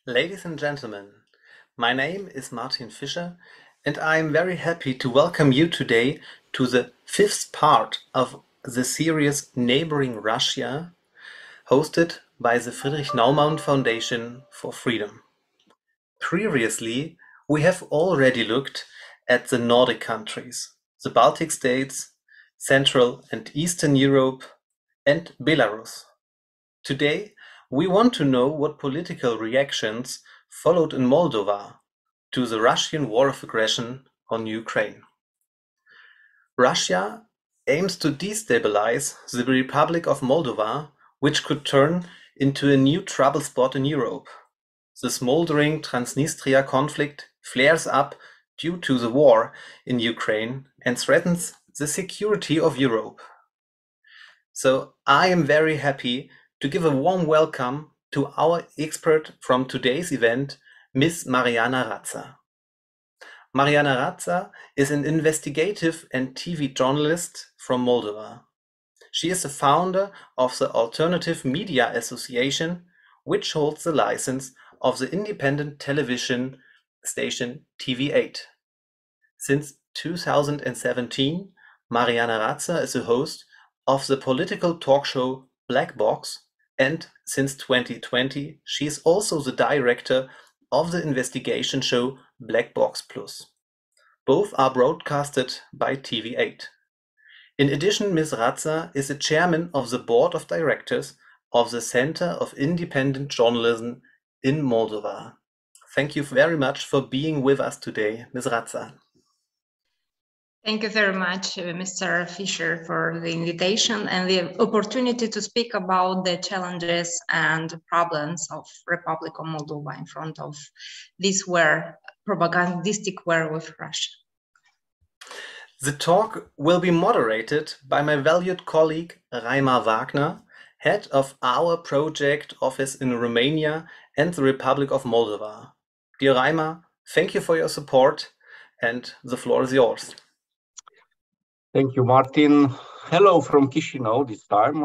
Ladies and gentlemen, my name is Martin Fischer and I am very happy to welcome you today to the fifth part of the series Neighbouring Russia, hosted by the Friedrich-Naumann Foundation for Freedom. Previously, we have already looked at the Nordic countries, the Baltic states, Central and Eastern Europe, and Belarus. Today, we want to know what political reactions followed in Moldova to the Russian war of aggression on Ukraine. Russia aims to destabilize the Republic of Moldova, which could turn into a new trouble spot in Europe. The smoldering Transnistria conflict flares up due to the war in Ukraine and threatens the security of Europe. So I am very happy to give a warm welcome to our expert from today's event, Ms. Mariana Rață. Mariana Rață is an investigative and TV journalist from Moldova. She is the founder of the Alternative Media Association, which holds the license of the independent television station TV8. Since 2017, Mariana Rață is a host of the political talk show Black Box, and since 2020, she is also the director of the investigation show Black Box Plus. Both are broadcasted by TV8. In addition, Ms. Rață is the chairman of the board of directors of the Center of Independent Journalism in Moldova. Thank you very much for being with us today, Ms. Rață. Thank you very much, Mr. Fischer, for the invitation and the opportunity to speak about the challenges and problems of Republic of Moldova in front of this propagandistic war with Russia. The talk will be moderated by my valued colleague Raimar Wagner, head of our project office in Romania and the Republic of Moldova. Dear Raimar, thank you for your support, and the floor is yours. Thank you, Martin. Hello from Chișinău this time.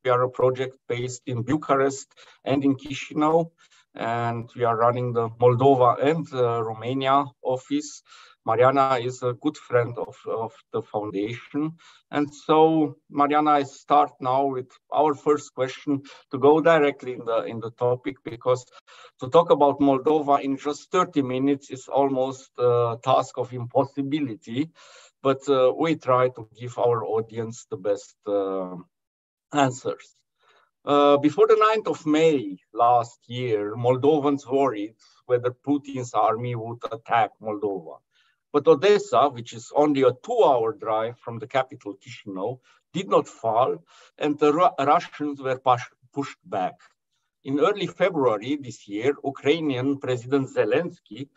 We are a project based in Bucharest and in Chișinău, and we are running the Moldova and Romania office. Mariana is a good friend of the foundation. And so, Mariana, I start now with our first question to go directly in the topic, because to talk about Moldova in just 30 minutes is almost a task of impossibility. But we try to give our audience the best answers. Before the 9th of May last year, Moldovans worried whether Putin's army would attack Moldova. But Odessa, which is only a 2-hour drive from the capital Chișinău, did not fall, and the Russians were pushed back. In early February this year, Ukrainian President Zelensky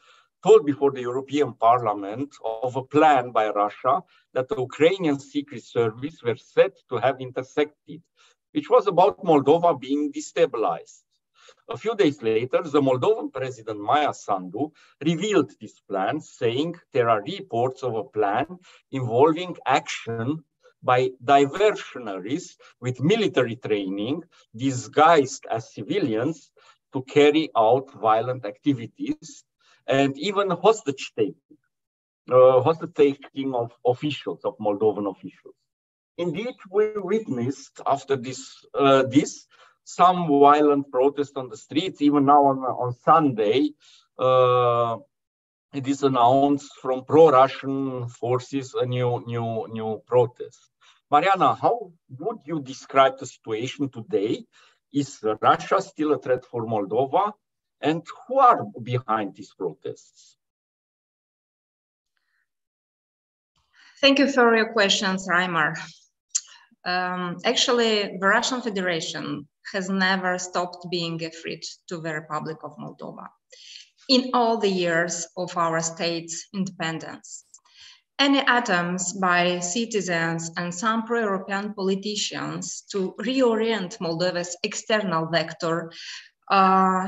told before the European Parliament of a plan by Russia that the Ukrainian Secret Service were said to have intercepted, which was about Moldova being destabilized. A few days later, the Moldovan President Maia Sandu revealed this plan, saying there are reports of a plan involving action by diversionaries with military training disguised as civilians to carry out violent activities, and even hostage taking of officials, of Moldovan officials. Indeed, we witnessed after this some violent protests on the streets. Even now on Sunday, it is announced from pro-Russian forces a new protest. Mariana, how would you describe the situation today? Is Russia still a threat for Moldova? And who are behind these protests? Thank you for your questions, Raimar. Actually, the Russian Federation has never stopped being a threat to the Republic of Moldova in all the years of our state's independence. Any attempts by citizens and some pro-European politicians to reorient Moldova's external vector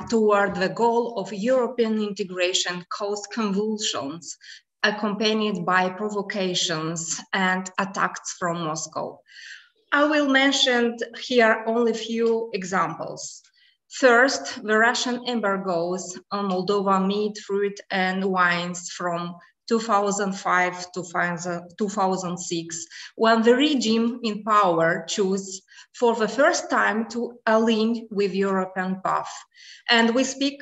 toward the goal of European integration caused convulsions, accompanied by provocations and attacks from Moscow. I will mention here only a few examples. First, the Russian embargoes on Moldova meat, fruit, and wines from 2005 to 2006, when the regime in power chose for the first time to align with European path. And we speak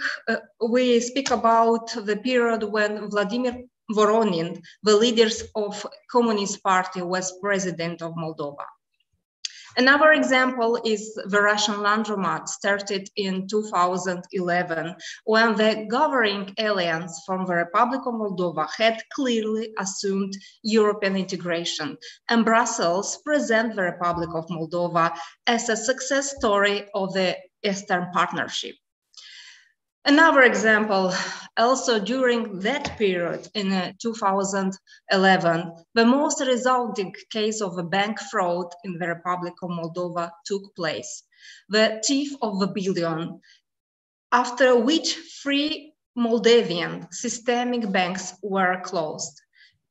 about the period when Vladimir Voronin, the leader of Communist Party, was president of Moldova. Another example is the Russian laundromat started in 2011, when the governing alliance from the Republic of Moldova had clearly assumed European integration, and Brussels presents the Republic of Moldova as a success story of the Eastern Partnership. Another example, also during that period in 2011, the most resounding case of a bank fraud in the Republic of Moldova took place, the thief of a billion, after which 3 Moldavian systemic banks were closed.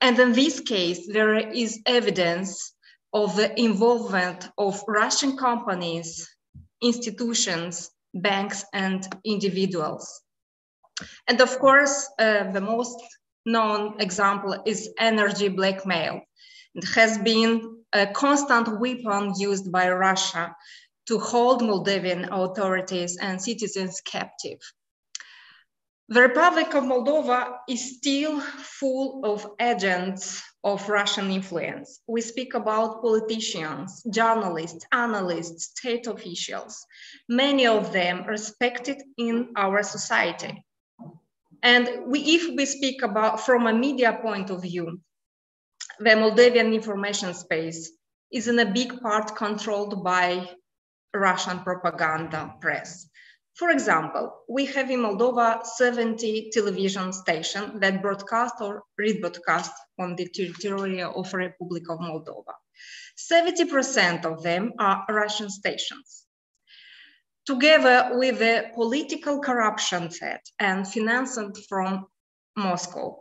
And in this case, there is evidence of the involvement of Russian companies, institutions, banks, and individuals. And of course, the most known example is energy blackmail. It has been a constant weapon used by Russia to hold Moldavian authorities and citizens captive. The Republic of Moldova is still full of agents of Russian influence. We speak about politicians, journalists, analysts, state officials, many of them respected in our society. And if we speak about from a media point of view, the Moldavian information space is in a big part controlled by Russian propaganda press. For example, we have in Moldova 70 television stations that broadcast or rebroadcast on the territory of the Republic of Moldova. 70% of them are Russian stations. Together with the political corruption fed and financed from Moscow,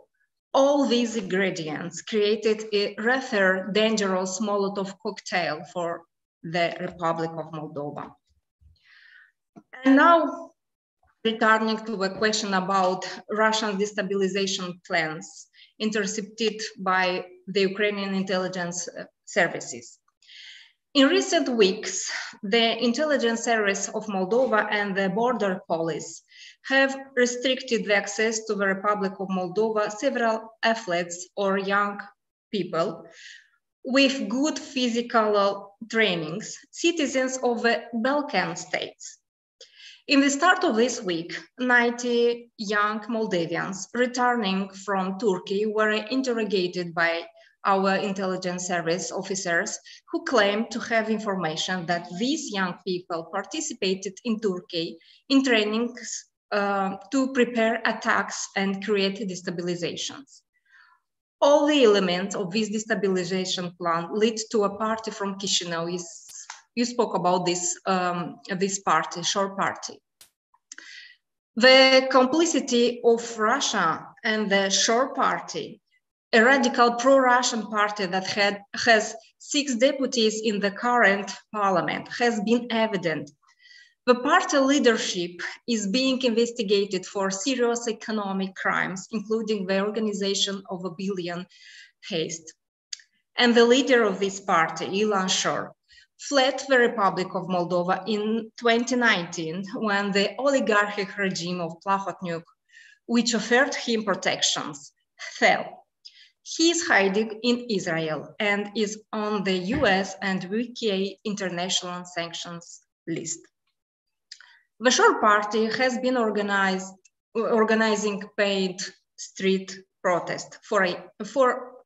all these ingredients created a rather dangerous Molotov cocktail for the Republic of Moldova. And now, returning to the question about Russian destabilization plans intercepted by the Ukrainian intelligence services. In recent weeks, the intelligence service of Moldova and the border police have restricted the access to the Republic of Moldova several athletes or young people with good physical trainings, citizens of the Balkan states. In the start of this week, 90 young Moldavians returning from Turkey were interrogated by our intelligence service officers who claimed to have information that these young people participated in Turkey in trainings to prepare attacks and create destabilizations. All the elements of this destabilization plan lead to a party from Chisinau. You spoke about this party, shore party. The complicity of Russia and the shore party, a radical pro-Russian party that has 6 deputies in the current parliament, has been evident. The party leadership is being investigated for serious economic crimes, including the organization of a billion heist. And the leader of this party, Ilan Shor, fled the Republic of Moldova in 2019 when the oligarchic regime of Plahotniuc, which offered him protections, fell. He is hiding in Israel and is on the US and UK international sanctions list. The Shor Party has been organizing paid street protest for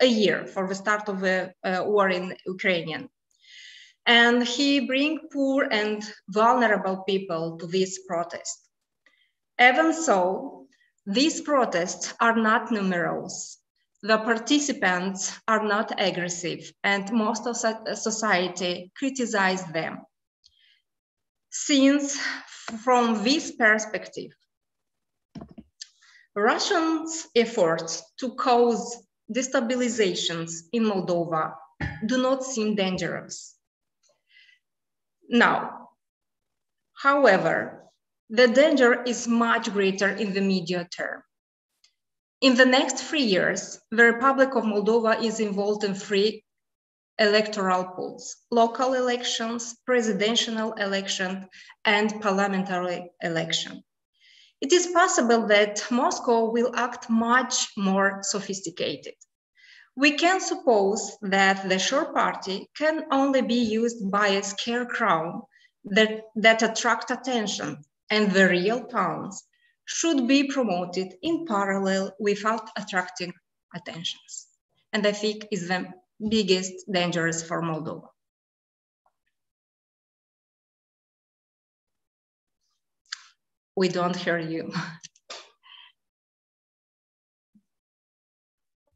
a year, for the start of the war in Ukraine. And he brings poor and vulnerable people to this protest. Even so, these protests are not numerous. The participants are not aggressive, and most of society criticize them. Since, from this perspective, Russians' efforts to cause destabilizations in Moldova do not seem dangerous. Now, however, the danger is much greater in the medium term. In the next 3 years, the Republic of Moldova is involved in 3 electoral pools: local elections, presidential election, and parliamentary election. It is possible that Moscow will act much more sophisticated. We can suppose that the Shore Party can only be used by a scarecrow that attract attention, and the real towns should be promoted in parallel without attracting attentions. And I think is the biggest dangers for Moldova. We don't hear you.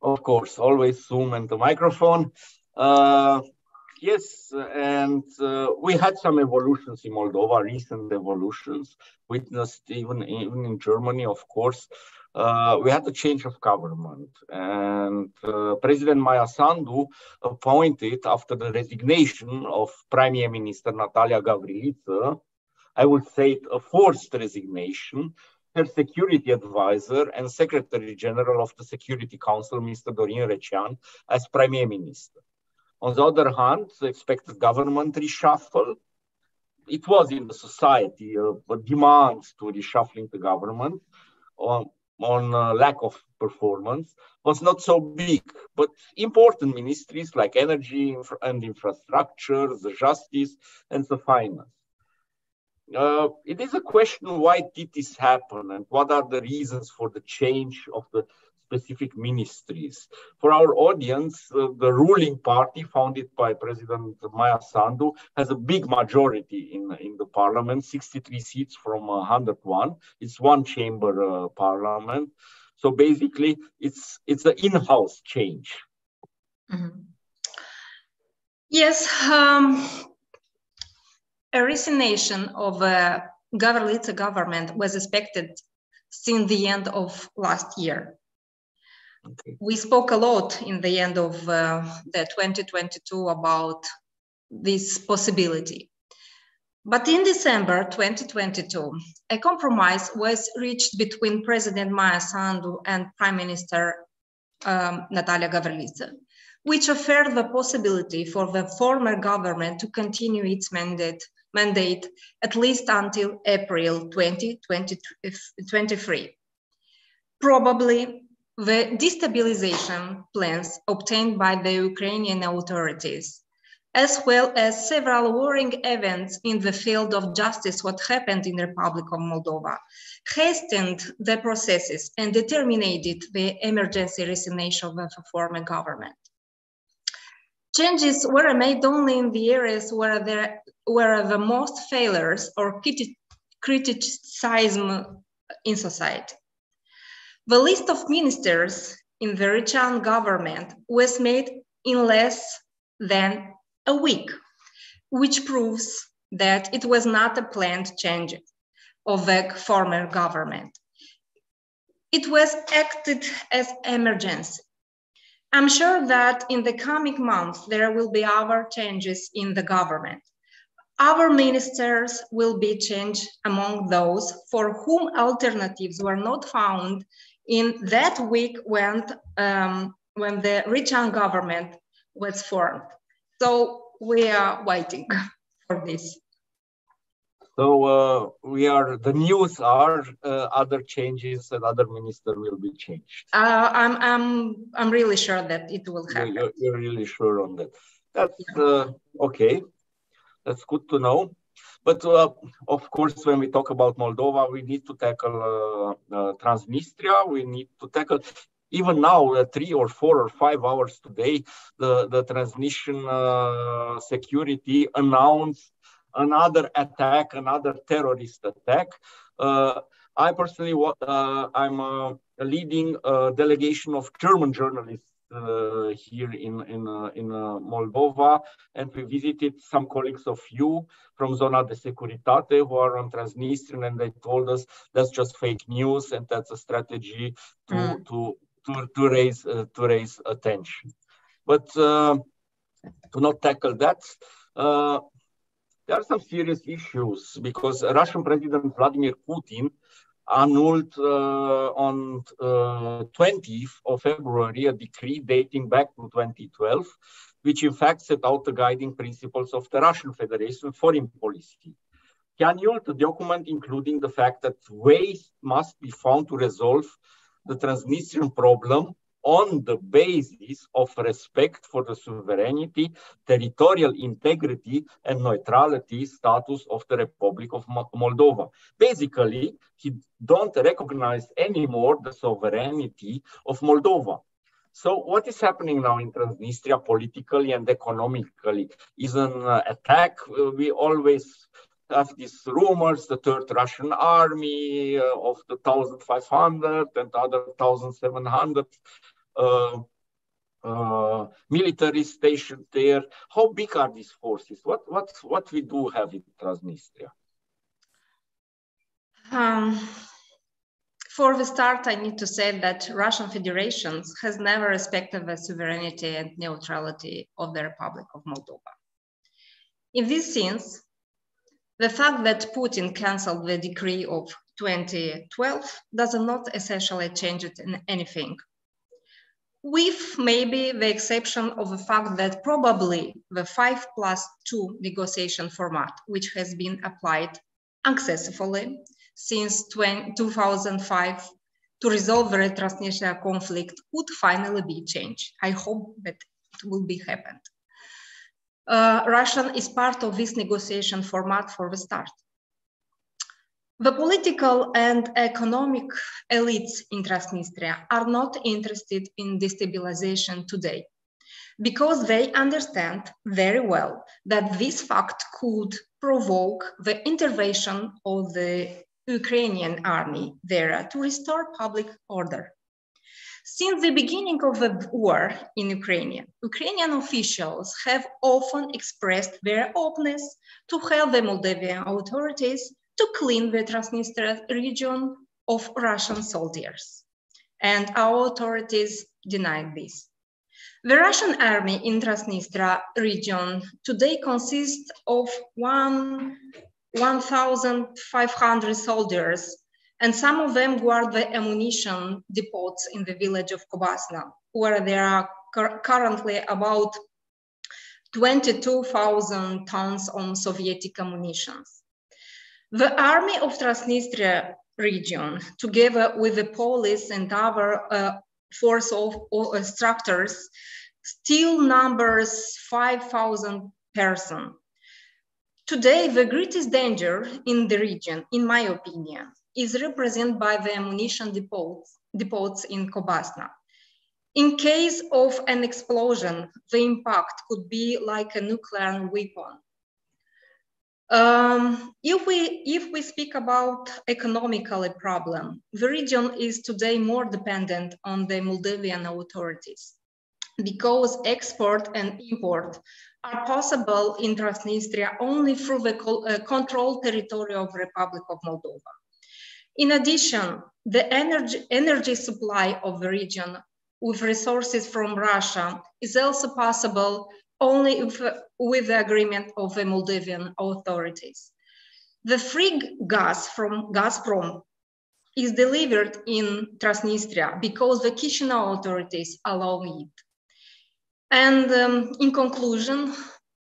Of course, always Zoom and the microphone. Yes, and we had some evolutions in Moldova, recent evolutions, witnessed even in Germany, of course. We had a change of government, and President Maia Sandu appointed, after the resignation of Prime Minister Natalia Gavriliță, I would say a forced resignation, her security advisor and Secretary General of the Security Council, Mr. Dorin Recean, as Prime Minister. On the other hand, the expected government reshuffle, it was in the society a demand to reshuffling the government on lack of performance, was not so big, but important ministries like energy and infrastructure, the justice, and the finance. It is a question why did this happen and what are the reasons for the change of the specific ministries. For our audience, the ruling party founded by President Maia Sandu has a big majority in the parliament, 63 seats from 101. It's one chamber parliament. So basically, it's an in-house change. Mm-hmm. Yes, a resignation of Gavriliță government was expected since the end of last year. Okay. We spoke a lot in the end of the 2022 about this possibility. But in December 2022, a compromise was reached between President Maia Sandu and Prime Minister Natalia Gavriliță, which offered the possibility for the former government to continue its mandate at least until April 2023. Probably the destabilization plans obtained by the Ukrainian authorities, as well as several worrying events in the field of justice, what happened in the Republic of Moldova, hastened the processes and determined the emergency resignation of the former government. Changes were made only in the areas where there were the most failures or criticism in society. The list of ministers in the Recean government was made in less than a week, which proves that it was not a planned change of the former government. It was acted as emergency. I'm sure that in the coming months, there will be other changes in the government. Our ministers will be changed among those for whom alternatives were not found in that week when the Recean government was formed. So we are waiting for this. So the news are other changes and other minister will be changed. I'm really sure that it will happen. You're really sure on that. That's okay. That's good to know. But of course, when we talk about Moldova, we need to tackle Transnistria. We need to tackle, even now, 3 or 4 or 5 hours today, the Transnistrian security announced another attack, another terrorist attack. I personally, I'm leading a delegation of German journalists here in Moldova, and we visited some colleagues of you from Zona de Securitate who are on Transnistria, and they told us that's just fake news and that's a strategy to raise attention. But to not tackle that, there are some serious issues because Russian President Vladimir Putin annulled on 20th of February a decree dating back to 2012, which in fact set out the guiding principles of the Russian Federation foreign policy. He annulled the document, including the fact that ways must be found to resolve the Transnistrian problem on the basis of respect for the sovereignty, territorial integrity, and neutrality status of the Republic of Moldova. Basically, he don't recognize anymore the sovereignty of Moldova. So what is happening now in Transnistria politically and economically is an attack. We always have these rumors, the Third Russian Army of the 1,500 and other 1,700 military stationed there. How big are these forces? What we do have in Transnistria? For the start, I need to say that Russian Federation has never respected the sovereignty and neutrality of the Republic of Moldova. In this sense, the fact that Putin canceled the decree of 2012 does not essentially change it in anything, with maybe the exception of the fact that probably the 5+2 negotiation format, which has been applied unsuccessfully since 2005 to resolve the Transnistria conflict, could finally be changed. I hope that it will be happened. Russia is part of this negotiation format for the start. The political and economic elites in Transnistria are not interested in destabilization today because they understand very well that this fact could provoke the intervention of the Ukrainian army there to restore public order. Since the beginning of the war in Ukraine, Ukrainian officials have often expressed their openness to help the Moldovan authorities to clean the Transnistria region of Russian soldiers. And our authorities denied this. The Russian army in Transnistria region today consists of 1,500 soldiers, and some of them guard the ammunition depots in the village of Kobasna, where there are currently about 22,000 tons of Soviet ammunition. The army of Transnistria region, together with the police and other force of structures, still numbers 5,000 persons. Today, the greatest danger in the region, in my opinion, is represented by the ammunition depots in Kobasna. In case of an explosion, the impact could be like a nuclear weapon. If we speak about economically problem, the region is today more dependent on the Moldovan authorities because export and import are possible in Transnistria only through the controlled territory of the Republic of Moldova. In addition, the energy supply of the region with resources from Russia is also possible only with the agreement of the Moldovan authorities. The free gas from Gazprom is delivered in Transnistria because the Chisinau authorities allow it. And in conclusion,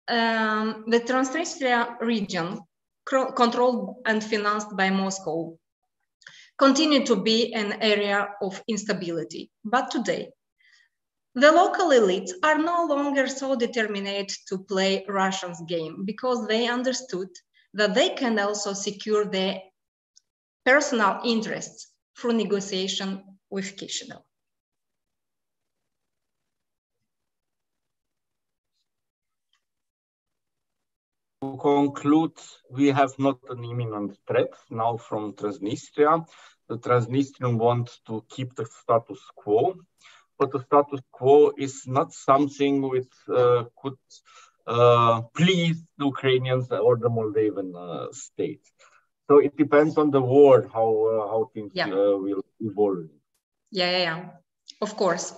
the Transnistria region, controlled and financed by Moscow, continue to be an area of instability. But today, the local elites are no longer so determined to play Russia's game because they understood that they can also secure their personal interests through negotiation with Chisinau. To conclude, we have not an imminent threat now from Transnistria. The Transnistrians want to keep the status quo, but the status quo is not something which could please the Ukrainians or the Moldovan state. So it depends on the war how things will evolve. Yeah, of course.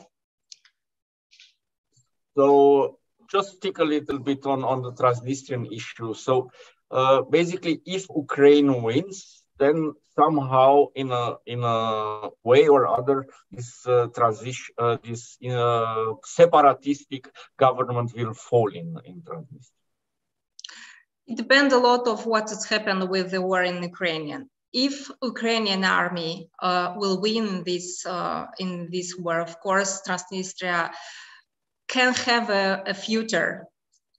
So just stick a little bit on the Transnistrian issue. So basically, if Ukraine wins, then somehow in a way or other, this separatistic government will fall in Transnistria. It depends a lot of what has happened with the war in Ukraine. If Ukrainian army will win in this war, of course, Transnistria can have a future.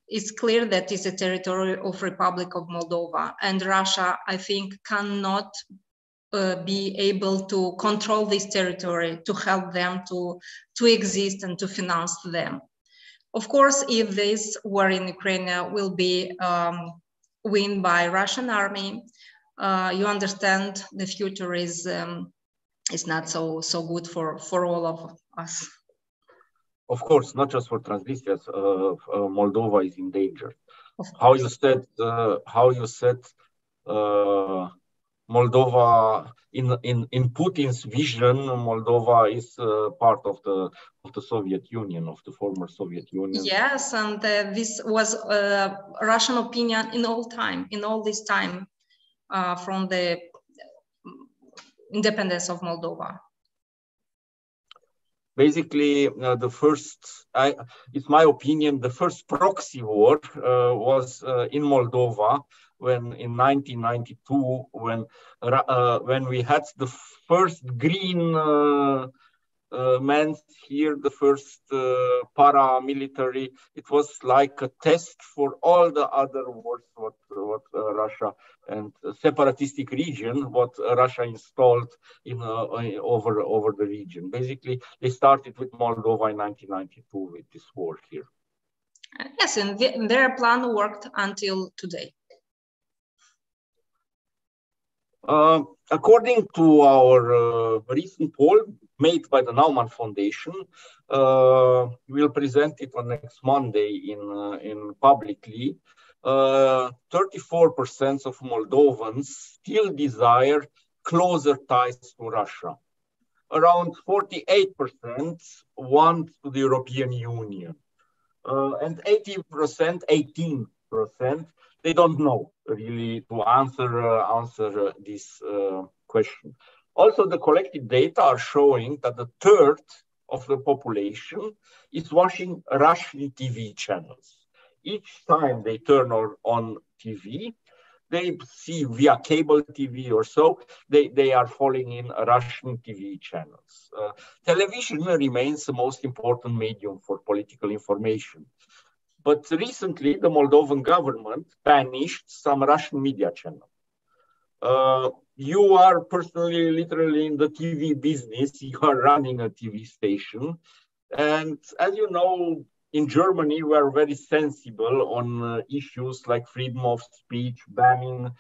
It's clear that it's a territory of Republic of Moldova, and Russia, I think, cannot be able to control this territory to help them to exist and to finance them. Of course, if this war in Ukraine will be won by Russian army, you understand the future is not so good for all of us. Of course, not just for Transnistria, Moldova is in danger. How you said Moldova in Putin's vision, Moldova is part of the Soviet Union, of the former Soviet Union. Yes, and this was Russian opinion in all this time from the independence of Moldova. Basically, it's my opinion, the first proxy war was in Moldova when in 1992, when we had the first green men here, the first paramilitary. It was like a test for all the other wars what Russia and separatistic region, what Russia installed in over the region. Basically, they started with Moldova in 1992 with this war here. Yes, and their plan worked until today. According to our recent poll made by the Naumann Foundation, we'll present it on next Monday in publicly. 34% of Moldovans still desire closer ties to Russia. Around 48% want to the European Union, and 18%, they don't know really to answer this question. Also, the collected data are showing that a third of the population is watching Russian TV channels. Each time they turn on TV, they see via cable TV or so, they are falling in Russian TV channels. Television remains the most important medium for political information. But recently, the Moldovan government banished some Russian media channels. You are personally, literally in the TV business. You are running a TV station. And as you know, in Germany, we are very sensible on issues like freedom of speech, banning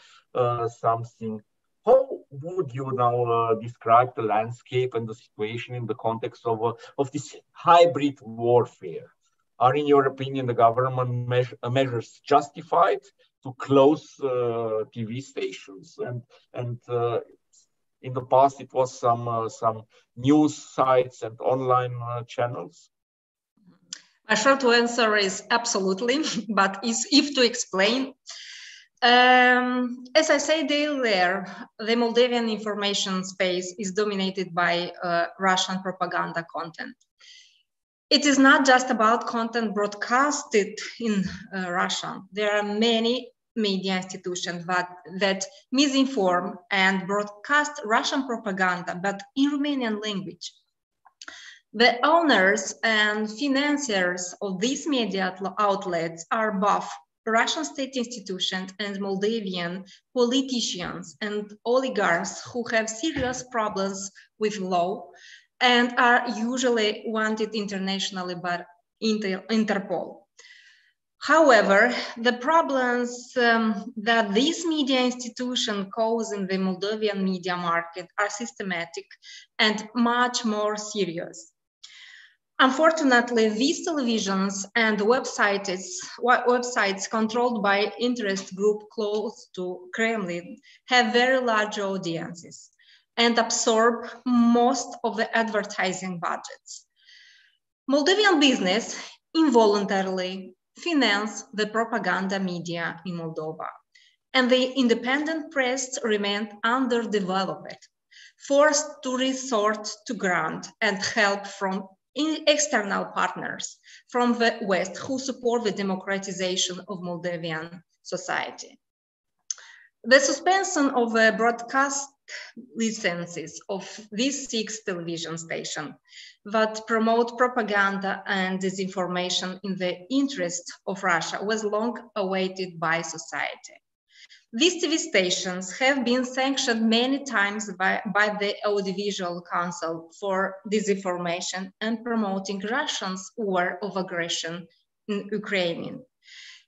something. How would you now describe the landscape and the situation in the context of this hybrid warfare? Are, in your opinion, the government measures justified to close TV stations? And in the past, it was some news sites and online channels. My short answer is absolutely, but if to explain, as I said earlier, the Moldovan information space is dominated by Russian propaganda content. It is not just about content broadcasted in Russia. There are many media institutions that misinform and broadcast Russian propaganda, but in Romanian language. The owners and financiers of these media outlets are both Russian state institutions and Moldavian politicians and oligarchs who have serious problems with law and are usually wanted internationally by Interpol. However, the problems that these media institutions cause in the Moldovan media market are systematic and much more serious. Unfortunately, these televisions and websites controlled by interest group close to Kremlin have very large audiences and absorb most of the advertising budgets. Moldovan business involuntarily finance the propaganda media in Moldova, and the independent press remained underdeveloped, forced to resort to grant and help from external partners from the West who support the democratization of Moldovan society. The suspension of the broadcast licenses of these 6 television stations that promote propaganda and disinformation in the interest of Russia was long awaited by society. These TV stations have been sanctioned many times by the Audiovisual Council for disinformation and promoting Russia's war of aggression in Ukraine.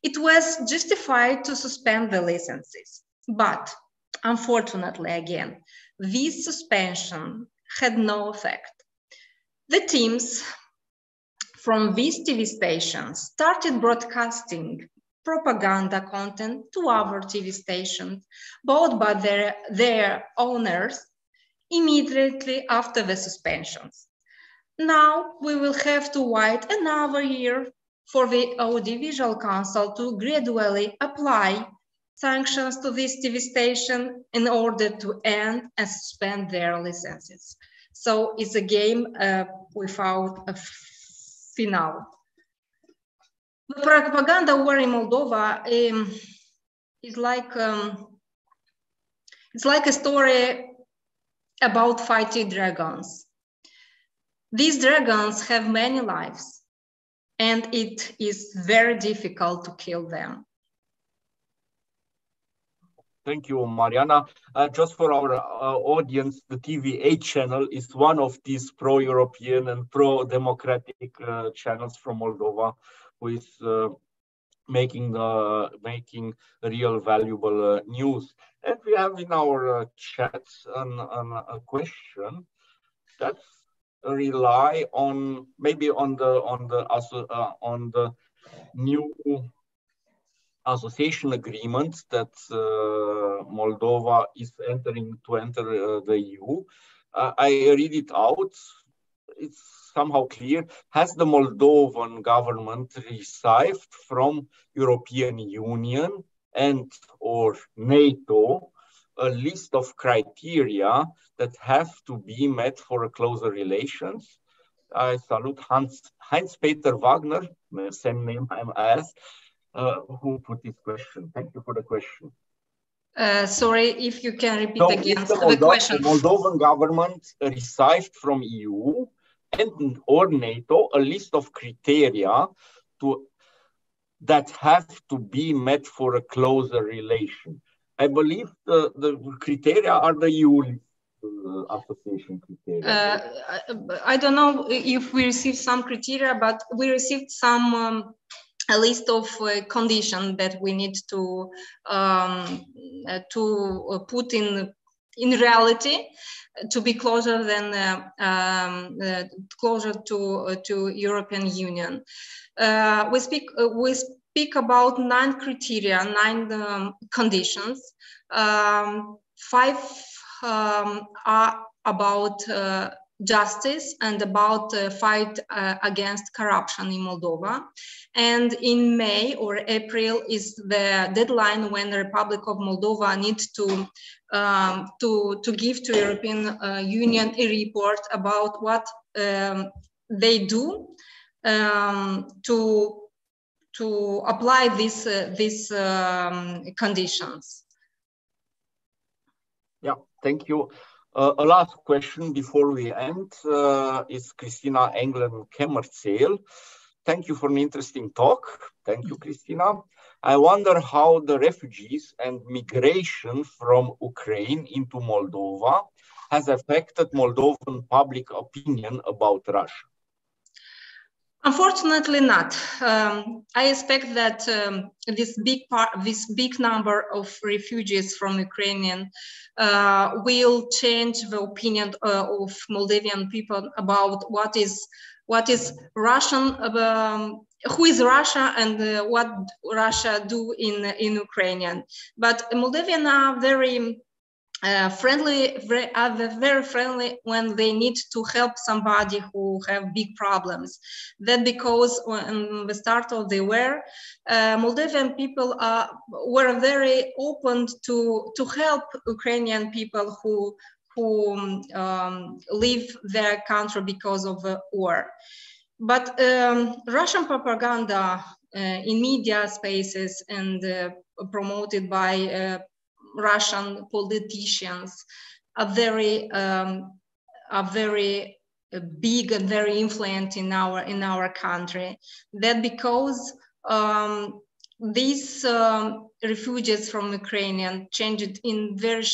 It was justified to suspend the licenses, but unfortunately, again, this suspension had no effect. The teams from these TV stations started broadcasting propaganda content to other TV stations, bought by their owners immediately after the suspensions. Now we will have to wait another year for the Audiovisual Council to gradually apply sanctions to this TV station in order to end and suspend their licenses. So it's a game without a finale. The propaganda war in Moldova is like it's like a story about fighting dragons. These dragons have many lives, and it is very difficult to kill them. Thank you, Mariana. Just for our audience, the TV8 channel is one of these pro-European and pro-democratic channels from Moldova, who is making real valuable news. And we have in our chats a question that rely on maybe on the new association agreement that Moldova is entering to enter the EU. I read it out. It's somehow clear. Has the Moldovan government received from European Union and or NATO a list of criteria that have to be met for a closer relations? I salute Heinz-Peter Wagner, same name I'm asked, who put this question. Thank you for the question. Sorry, if you can repeat again the question. The Moldovan government received from EU and or NATO a list of criteria that have to be met for a closer relation. I believe the criteria are the EU association criteria. I don't know if we received some criteria, but we received some a list of conditions that we need to put in reality to be closer than closer to European Union. We speak about 9 criteria, 9 conditions. 5 are about justice and about fight against corruption in Moldova. And in May or April is the deadline when the Republic of Moldova needs to give to European Union a report about what they do to apply these conditions. Yeah, thank you. A last question before we end is Christina Englen-Kemmerzeel. Thank you for an interesting talk. Thank you, Christina. I wonder how the refugees and migration from Ukraine into Moldova has affected Moldovan public opinion about Russia. Unfortunately not. I expect that this big number of refugees from Ukraine will change the opinion of Moldavian people about what is Russian, who is Russia, and what Russia do in Ukrainian. But Moldavians are very very friendly when they need to help somebody who have big problems. That because when the start of the war, Moldovan people were very open to help Ukrainian people who leave their country because of the war. But Russian propaganda in media spaces and promoted by Russian politicians are very big and very influential in our country. That because these refugees from Ukraine changed in very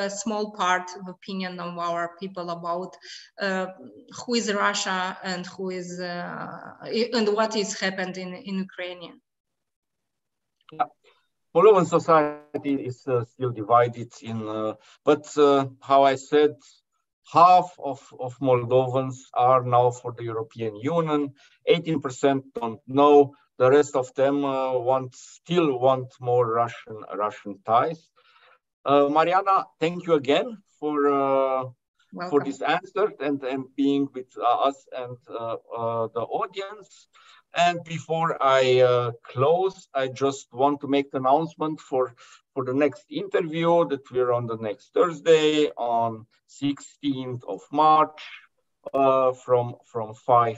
small part of opinion of our people about who is Russia and who is and what is happened in Ukraine. Yeah. Moldovan society is still divided in, but how I said, half of Moldovans are now for the European Union. 18% don't know. The rest of them still want more Russian ties. Mariana, thank you again for this answer and being with us and the audience. And before I close, I just want to make the announcement for the next interview that we're on the next Thursday on 16th of March from 5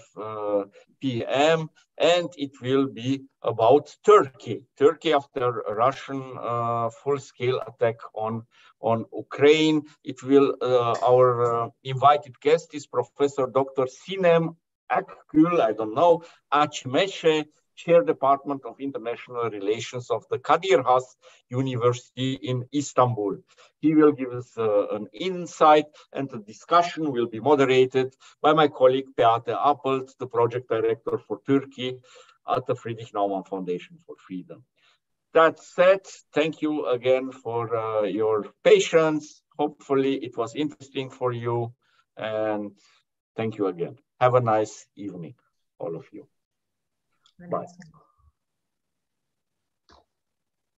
p.m. And it will be about Turkey. Turkey after a Russian full-scale attack on Ukraine. It will our invited guest is Professor Dr. Sinem Akgül, I don't know, Achmeshe, Chair Department of International Relations of the Kadir Has University in Istanbul. He will give us an insight, and the discussion will be moderated by my colleague Beate Appelt, the project director for Turkey at the Friedrich-Naumann Foundation for Freedom. That said, thank you again for your patience. Hopefully it was interesting for you, and thank you again. Have a nice evening, all of you. Bye.